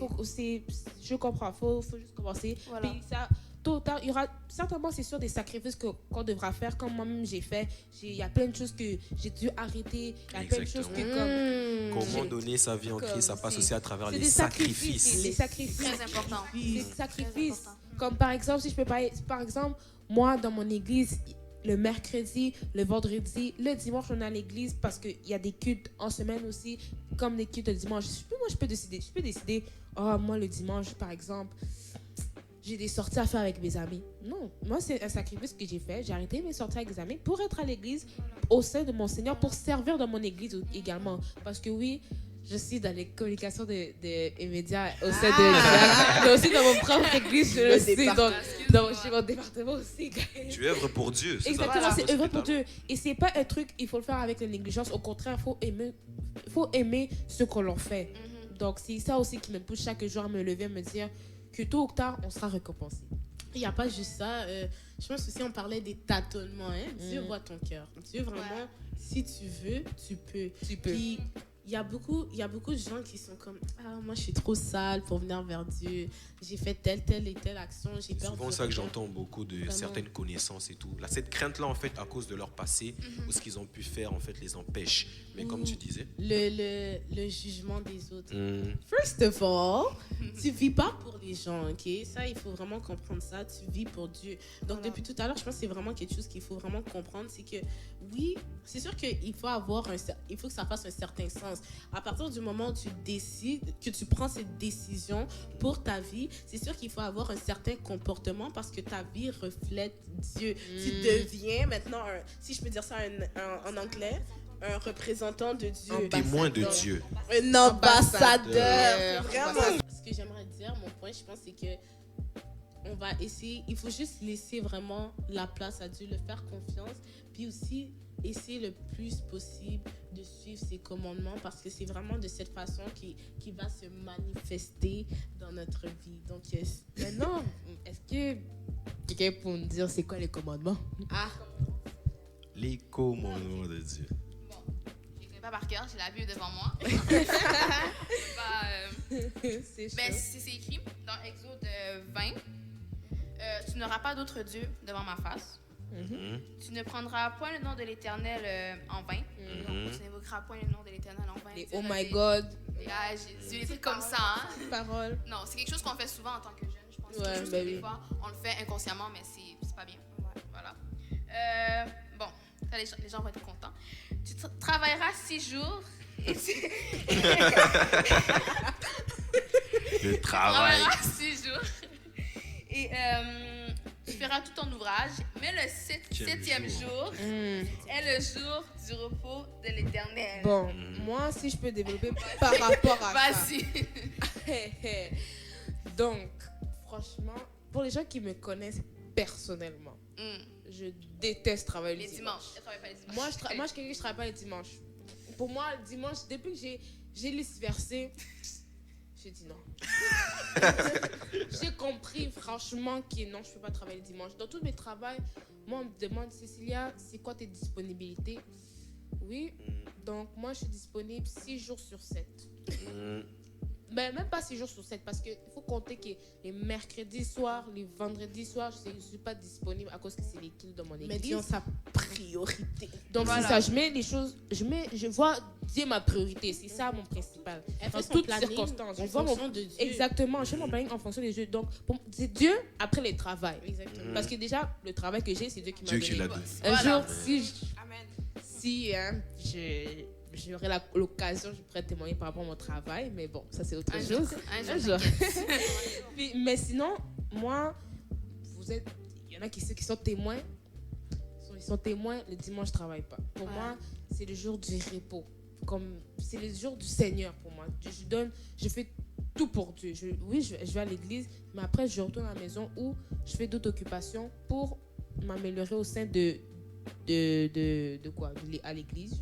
Je comprends. Il faut juste commencer. Voilà. Puis ça, tôt ou tard, il y aura certainement, c'est sûr, des sacrifices qu'on devra faire, comme moi-même j'ai fait. Il y a plein de choses que j'ai dû arrêter. Il y a plein de choses que comment donner sa vie en Christ, ça passe aussi à travers les sacrifices. Les sacrifices. Très important. Les sacrifices. Comme par exemple, si je peux parler, par exemple, moi, dans mon église, le mercredi, le vendredi, le dimanche, on est à l'église parce qu'il y a des cultes en semaine aussi, comme des cultes le dimanche. Moi, je peux décider, moi, le dimanche, par exemple, j'ai des sorties à faire avec mes amis. Non, moi, c'est un sacrifice que j'ai fait. J'ai arrêté mes sorties avec mes amis pour être à l'église, au sein de mon Seigneur, pour servir dans mon église également. Parce que oui, je suis dans les communications des médias au sein de mais aussi dans mon propre église, je le sais. Donc, j'ai mon département aussi. Tu œuvres pour Dieu. Exactement, c'est œuvrer pour Dieu. Et c'est pas un truc, il faut le faire avec la négligence. Au contraire, il faut aimer ce qu'on leur fait. Donc, c'est ça aussi qui me pousse chaque jour à me lever, à me dire que tôt ou tard, on sera récompensé. Il n'y a pas juste ça. Je pense aussi, on parlait des tâtonnements. Dieu voit ton cœur. Dieu, vraiment, si tu veux, tu peux. Puis, il y a beaucoup de gens qui sont comme moi je suis trop sale pour venir vers Dieu, j'ai fait telle et telle action, j'ai peur. C'est souvent ça que j'entends beaucoup de certaines connaissances et tout. Là, cette crainte là en fait à cause de leur passé ou ce qu'ils ont pu faire en fait les empêche. Mais comme tu disais, le jugement des autres. First of all, tu vis pas pour les gens, ok? Ça, il faut vraiment comprendre ça. Tu vis pour Dieu. Donc depuis tout à l'heure, je pense que c'est vraiment quelque chose qu'il faut vraiment comprendre, c'est que oui, c'est sûr qu'il faut il faut que ça fasse un certain sens. À partir du moment où tu décides, que tu prends cette décision pour ta vie, c'est sûr qu'il faut avoir un certain comportement parce que ta vie reflète Dieu. Tu deviens maintenant, si je peux dire ça en anglais, un représentant de Dieu. Un témoin de Dieu. Un ambassadeur. Vraiment. Ce que j'aimerais dire, mon point, je pense, c'est que on va essayer, il faut juste laisser vraiment la place à Dieu, le faire confiance, puis aussi essayer le plus possible de suivre ses commandements parce que c'est vraiment de cette façon qui va se manifester dans notre vie. Donc, maintenant, est-ce que quelqu'un peut nous dire c'est quoi les commandements? Les commandements de Dieu. Bon, je ne les pas par cœur, j'ai la Bible devant moi. C'est c'est écrit dans Exode 20, tu n'auras pas d'autre Dieu devant ma face. Tu ne prendras point le nom de l'Éternel en vain. Donc, tu n'évoqueras point le nom de l'Éternel en vain. Les oh my God. Ah, Jésus, des trucs comme ça. Hein? Parole. Non, c'est quelque chose qu'on fait souvent en tant que jeune. Je pense que Ouais, c'est juste ben que oui. des fois, on le fait inconsciemment, mais c'est pas bien. Voilà. Bon, ça, les gens vont être contents. Tu travailleras 6 jours. Et Le travail. travailleras 6 jours. Et tu feras tout ton ouvrage. Mais le septième jour est le jour du repos de l'Éternel. Bon, moi, si je peux développer par rapport à ça. Vas-y. Donc, franchement, pour les gens qui me connaissent personnellement, je déteste travailler Les le dimanches. dimanche. Je travaille pas les dimanches. Moi, je suis quelqu'un qui travaille pas les dimanches. Pour moi, le dimanche, depuis que j'ai lu ce verset, j'ai dit non. J'ai compris franchement que non, je ne peux pas travailler le dimanche. Dans tous mes travaux, moi, on me demande, Cécilia, c'est quoi tes disponibilités? Oui, donc moi, je suis disponible 6 jours sur 7. Ben, même pas 6 jours sur 7, parce qu'il faut compter que les mercredis soirs, les vendredis soirs, je ne suis pas disponible à cause que c'est les kills dans mon église. Mais disons sa priorité. Donc Voilà. c'est ça, je mets les choses, je vois Dieu ma priorité, c'est ça mon principal. Elle Dans fait son toutes planning circonstances, en je vois fonction de Dieu. exactement, je fais mon planning en fonction des jeux. Donc c'est Dieu après le travail. Exactement. Parce que déjà le travail que j'ai, c'est Dieu qui m'a Dieu qui donné. l'a donné. Un Voilà. jour, Amen. si j'aurai l'occasion, je pourrais témoigner par rapport à mon travail, mais bon, ça c'est autre Un chose. jour. Un jour. Mais sinon, moi, il y en a qui sont témoins. Ils sont témoins, le dimanche, je ne travaille pas. Pour moi, c'est le jour du repos. C'est le jour du Seigneur pour moi. Je fais tout pour Dieu. Je vais à l'église, mais après, je retourne à la maison où je fais d'autres occupations pour m'améliorer au sein de quoi? À l'église.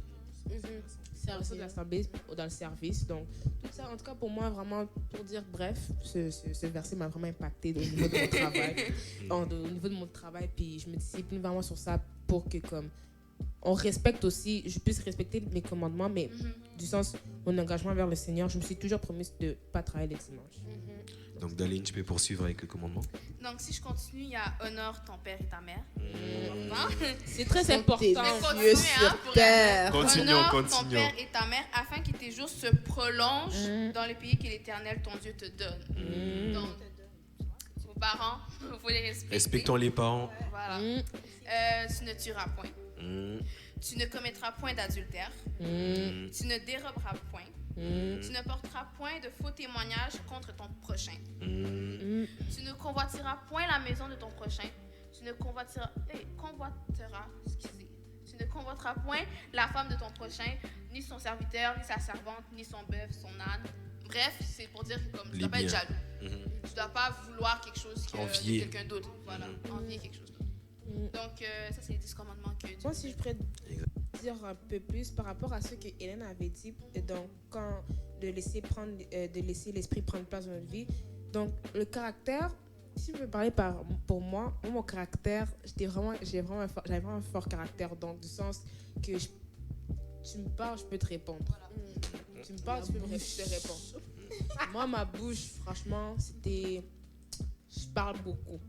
De l'assemblée, dans le service. Donc, tout ça, en tout cas, pour moi, vraiment, pour dire bref, ce verset m'a vraiment impacté au niveau de mon travail. Au niveau de mon travail, puis je me discipline vraiment sur ça pour que, comme, on respecte aussi, je puisse respecter mes commandements, mais du sens, mon engagement vers le Seigneur, je me suis toujours promise de ne pas travailler les dimanches. Donc, Daline, tu peux poursuivre avec le commandement. Donc, si je continue, il y a honore ton père et ta mère. Important. C'est très important. Dieu continuer, hein, sur pour terre. Continuons, Honore ton continuons. père et ta mère afin que tes jours se prolongent dans le pays que l'Éternel, ton Dieu, te donne. Donc, vos parents, il faut les respecter. Respectons les parents. Voilà. Tu ne tueras point. Tu ne commettras point d'adultère. Tu ne déroberas point. Tu ne porteras point de faux témoignages contre ton prochain. Tu ne convoiteras point la maison de ton prochain. Tu ne convoiteras point la femme de ton prochain, ni son serviteur, ni sa servante, ni son bœuf, son âne. Bref, c'est pour dire que comme, tu ne dois pas être jaloux. Tu ne dois pas vouloir quelque chose que Envier. quelqu'un d'autre. Voilà, envier quelque chose d'autre. Donc, ça, c'est les 10 commandements que Dieu Moi, si je pourrais dire un peu plus par rapport à ce que Hélène avait dit, donc quand de laisser l'esprit prendre place dans notre vie. Donc, le caractère, si je veux parler pour moi, mon caractère, j'avais vraiment un fort caractère, donc du sens que tu me parles, je peux te répondre. Tu me parles, je te réponds. Moi, ma bouche, franchement, je parle beaucoup.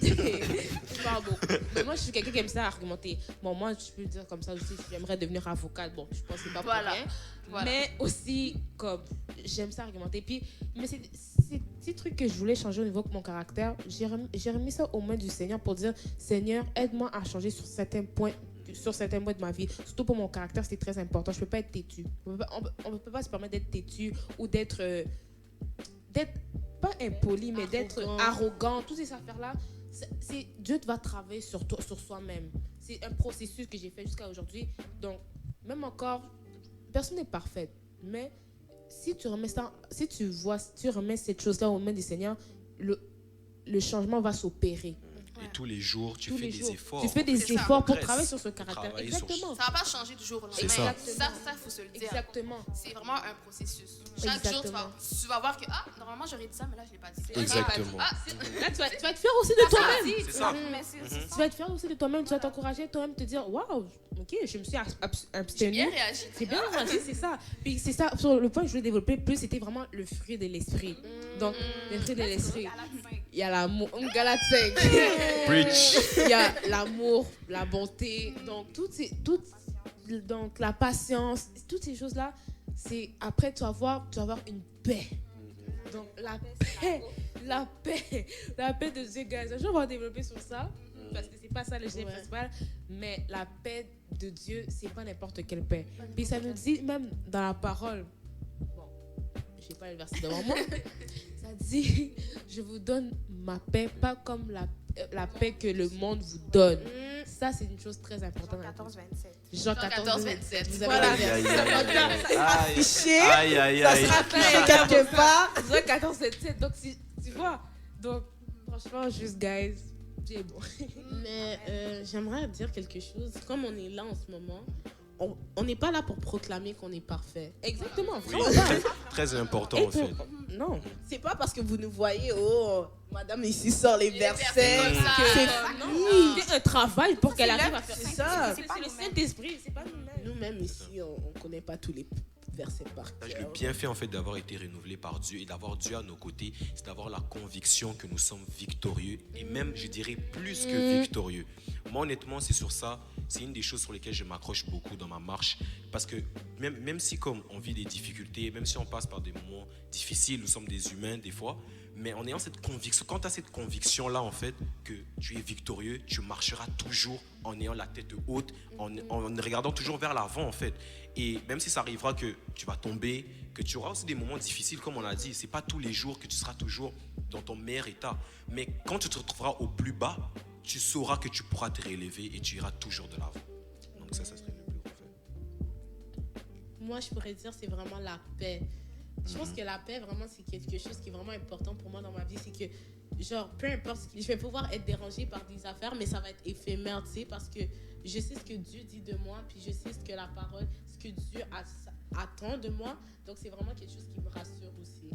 Je parle beaucoup. Mais moi, je suis quelqu'un qui aime ça argumenter. Bon, moi, je peux dire comme ça aussi, j'aimerais devenir avocate. Bon, je pense que c'est pas pour rien. Voilà. Mais aussi, comme, j'aime ça argumenter. Puis, mais c'est ces petits trucs que je voulais changer au niveau de mon caractère. J'ai remis ça aux mains du Seigneur pour dire, Seigneur, aide-moi à changer sur certains points de ma vie. Surtout pour mon caractère, c'est très important. Je peux pas être têtu. On peut pas se permettre d'être têtu ou d'être pas impoli, mais d'être arrogant. Toutes ces affaires-là, Dieu va travailler sur soi-même. C'est un processus que j'ai fait jusqu'à aujourd'hui. Donc, même encore, personne n'est parfaite. Mais si tu remets cette chose-là aux mains du Seigneur, le changement va s'opérer. Et tous les jours, tu fais des efforts. Tu fais des C'est ça. efforts pour Reste. travailler sur ce caractère. Travailler sur- Exactement. Ça ne va pas changer du jour au lendemain. C'est ça. Ça, il faut se le dire. Exactement. C'est vraiment un processus. Chaque jour, tu vas voir que, normalement, j'aurais dit ça, mais là, je ne l'ai pas dit. Exactement. Ah, Là, tu vas être fier aussi de toi-même. C'est ça. Mais c'est Tu vas être fier aussi de toi-même. Tu vas t'encourager toi-même, te dire waouh, ok, je me suis j'ai abstenu. bien réagi. C'est bien réagi, c'est ça. Puis c'est ça, sur le point que je voulais développer plus, c'était vraiment le fruit de l'esprit. Donc, le fruit de l'esprit. à la fin. il y a l'amour. Galate 5. Preach. Il y a l'amour, la bonté. Donc, donc la patience, toutes ces choses-là, c'est après, tu vas avoir une paix. Donc, la paix de Dieu, guys. Je vais développer sur ça, parce que c'est pas ça le sujet principal, mais la paix de Dieu, c'est pas n'importe quelle paix. Puis ça nous dit, même dans la parole, bon, j'ai pas le verset devant moi, ça dit, je vous donne ma paix, pas comme la paix que le monde vous donne. Ça, c'est une chose très importante. Jean 14, 27. Jean 14, 27. Vous avez Voilà. affiché. Aïe, aïe, Ça aïe. sera fait quelque part. Jean 14, 27. Donc, tu vois. Donc, franchement, juste, guys, c'est bon. Mais j'aimerais dire quelque chose. Comme on est là en ce moment, on n'est pas là pour proclamer qu'on est parfait. Exactement, Oui, vraiment pas. très important Et en fait. Non. C'est pas parce que vous nous voyez, oh, madame ici sort les versets. comme ça. que- Non. C'est un travail pour qu'elle arrive à faire c'est ça. ça. C'est le Saint-Esprit, c'est pas nous-mêmes. Nous-mêmes ici, on connaît pas tous les versets par Le cœur. bienfait en fait d'avoir été renouvelé par Dieu et d'avoir Dieu à nos côtés, c'est d'avoir la conviction que nous sommes victorieux et même, je dirais, plus que victorieux. Moi, honnêtement, c'est sur ça, c'est une des choses sur lesquelles je m'accroche beaucoup dans ma marche parce que même si comme on vit des difficultés, même si on passe par des moments difficiles, nous sommes des humains des fois, mais en ayant cette conviction, quand tu as cette conviction-là, en fait, que tu es victorieux, tu marcheras toujours en ayant la tête haute, en regardant toujours vers l'avant, en fait. Et même si ça arrivera que tu vas tomber, que tu auras aussi des moments difficiles, comme on l'a dit, c'est pas tous les jours que tu seras toujours dans ton meilleur état. Mais quand tu te retrouveras au plus bas, tu sauras que tu pourras te relever et tu iras toujours de l'avant. Donc ça serait le plus gros fait. Moi, je pourrais dire c'est vraiment la paix. Je pense que la paix, vraiment, c'est quelque chose qui est vraiment important pour moi dans ma vie. C'est que, genre, peu importe, je vais pouvoir être dérangée par des affaires, mais ça va être éphémère, tu sais, parce que je sais ce que Dieu dit de moi, puis je sais ce que la parole, ce que Dieu attend de moi. Donc, c'est vraiment quelque chose qui me rassure aussi.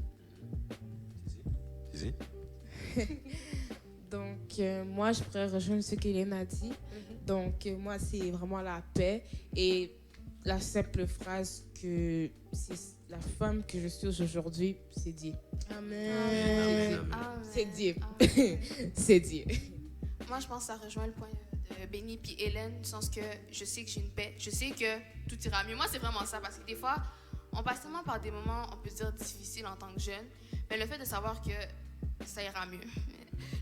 Zizi? Donc, moi, je pourrais rejoindre ce qu'Hélène a dit. Donc, moi, c'est vraiment la paix et la simple phrase que c'est la femme que je suis aujourd'hui, c'est Dieu. Amen. C'est Dieu. Amen. C'est Dieu. Moi, je pense que ça rejoint le point de Béni puis Hélène, du sens que je sais que j'ai une paix, je sais que tout ira mieux. Moi, c'est vraiment ça, parce que des fois, on passe tellement par des moments, on peut dire, difficiles en tant que jeune, mais le fait de savoir que ça ira mieux,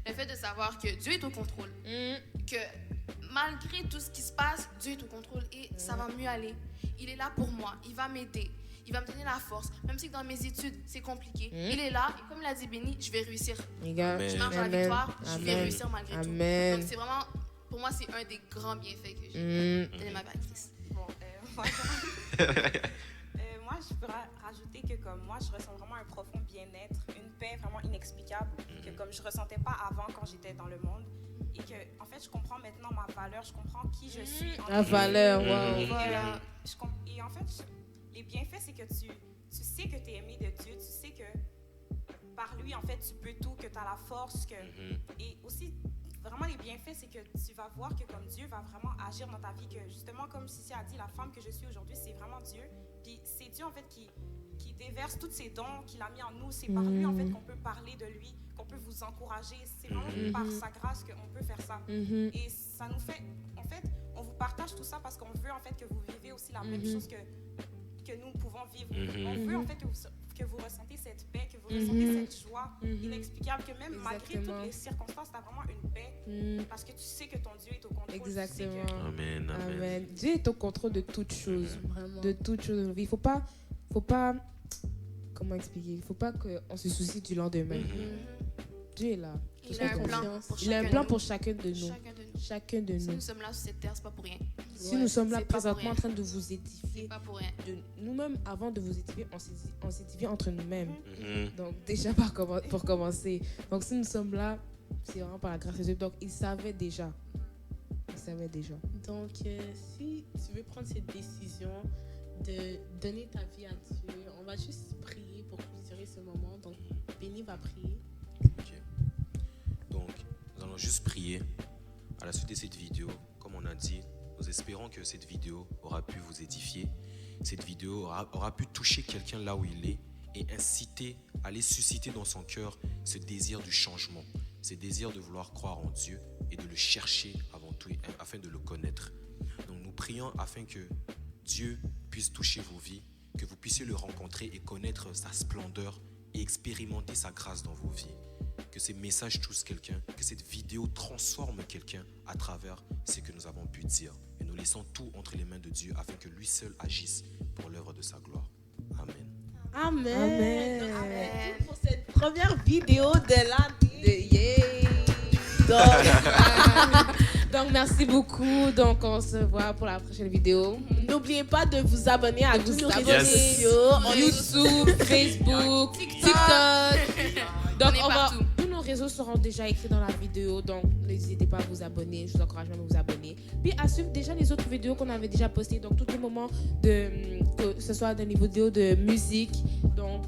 le fait de savoir que Dieu est au contrôle, que malgré tout ce qui se passe, Dieu est au contrôle et ça va mieux aller. Il est là pour moi, il va m'aider. Il va me donner la force, même si dans mes études, c'est compliqué. Il est là, et comme l'a dit Béni, je vais réussir. Les gars, Amen. Je marche à la victoire, je vais réussir malgré tout. Amen. Donc c'est vraiment, pour moi, c'est un des grands bienfaits que j'ai. Elle est ma bâtisse. Bon, moi, je pourrais rajouter que comme moi, je ressens vraiment un profond bien-être, une paix vraiment inexplicable que comme je ressentais pas avant quand j'étais dans le monde. Et que, en fait, je comprends maintenant ma valeur, je comprends qui je suis. La valeur, Et, waouh. Voilà. et en fait, les bienfaits, c'est que tu sais que tu es aimé de Dieu, tu sais que par lui, en fait, tu peux tout, que tu as la force. Et aussi, vraiment, les bienfaits, c'est que tu vas voir que comme Dieu va vraiment agir dans ta vie, que justement, comme Cici a dit, la femme que je suis aujourd'hui, c'est vraiment Dieu. Puis c'est Dieu, en fait, qui déverse tous ses dons qu'il a mis en nous. C'est par lui, en fait, qu'on peut parler de lui, qu'on peut vous encourager. C'est vraiment par sa grâce qu'on peut faire ça. Et ça nous fait, en fait, on vous partage tout ça parce qu'on veut, en fait, que vous vivez aussi la même chose que nous pouvons vivre. On veut, en fait, que vous ressentez cette paix, que vous ressentez cette joie inexplicable, que même malgré Exactement. toutes les circonstances, tu as vraiment une paix parce que tu sais que ton Dieu est au contrôle. Exactement. Tu sais que Amen, amen. Amen. Dieu est au contrôle de toutes choses. Vraiment. De toutes choses. Il faut pas, comment expliquer? Il faut pas qu'on se soucie du lendemain. Dieu est là. Il a un plan pour Il a un chacun plan de pour nous. chacun de nous. Chacun de nous. Chacun de Si nous. nous sommes là sur cette terre, c'est pas pour rien. Si nous sommes là c'est pas pour présentement en rien. train de vous C'est édifier, pas pour rien. nous-mêmes, avant de vous édifier, on s'édifie entre nous-mêmes. Mhm. Donc, déjà, pour commencer. Donc, si nous sommes là, c'est vraiment par la grâce de Dieu. Donc, il savait déjà. Il savait déjà. Donc, si tu veux prendre cette décision de donner ta vie à Dieu, on va juste prier pour clôturer ce moment. Donc, Béni va prier. Ok. Donc, nous allons juste prier à la suite de cette vidéo. Comme on a dit, nous espérons que cette vidéo aura pu vous édifier. Cette vidéo aura pu toucher quelqu'un là où il est et inciter, aller susciter dans son cœur ce désir du changement. ce désir de vouloir croire en Dieu et de le chercher avant tout afin de le connaître. Donc nous prions afin que Dieu puisse toucher vos vies, que vous puissiez le rencontrer et connaître sa splendeur et expérimenter sa grâce dans vos vies. Que ces messages touchent quelqu'un, que cette vidéo transforme quelqu'un à travers ce que nous avons pu dire. Et nous laissons tout entre les mains de Dieu afin que lui seul agisse pour l'œuvre de sa gloire. Amen. Amen. Amen. Donc, c'est tout pour cette première vidéo de l'année. Donc, merci beaucoup. Donc, on se voit pour la prochaine vidéo. N'oubliez pas de vous abonner à tous nos réseaux Yes. sociaux. YouTube, Facebook, TikTok. Donc, On est partout. tous nos réseaux seront déjà écrits dans la vidéo. Donc, n'hésitez pas à vous abonner. Je vous encourage même à vous abonner. Puis, à suivre déjà les autres vidéos qu'on avait déjà postées. Donc, tous les moments, que ce soit dans les vidéos de musique. Donc,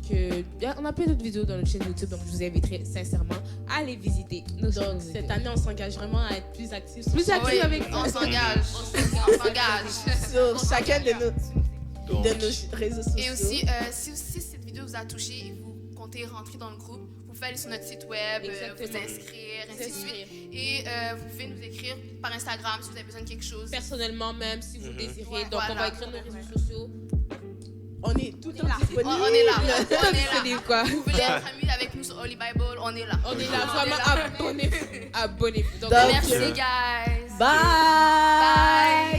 on a plein d'autres vidéos dans notre chaîne YouTube. Donc, je vous inviterai sincèrement à les visiter. Donc, cette année, on s'engage vraiment à être plus actifs Plus actifs Oui, avec on s'engage. On s'engage. sur chacun de Donc, nos réseaux sociaux. Et aussi, si cette vidéo vous a touché et vous comptez rentrer dans le groupe, vous pouvez aller sur notre site web, vous Exactement. inscrire, ainsi de suite. Et vous pouvez nous écrire par Instagram si vous avez besoin de quelque chose. Personnellement, même si vous désirez. Ouais, Donc, on va voilà. écrire nos réseaux sociaux. On est tout le temps On disponible. est là. On est là. Disponible, quoi. Vous voulez être amis avec nous sur Holy Bible, on est là. On est là, vraiment abonnez-vous. Abonnez-vous. Donc, Donc, Merci, guys. Bye. Bye.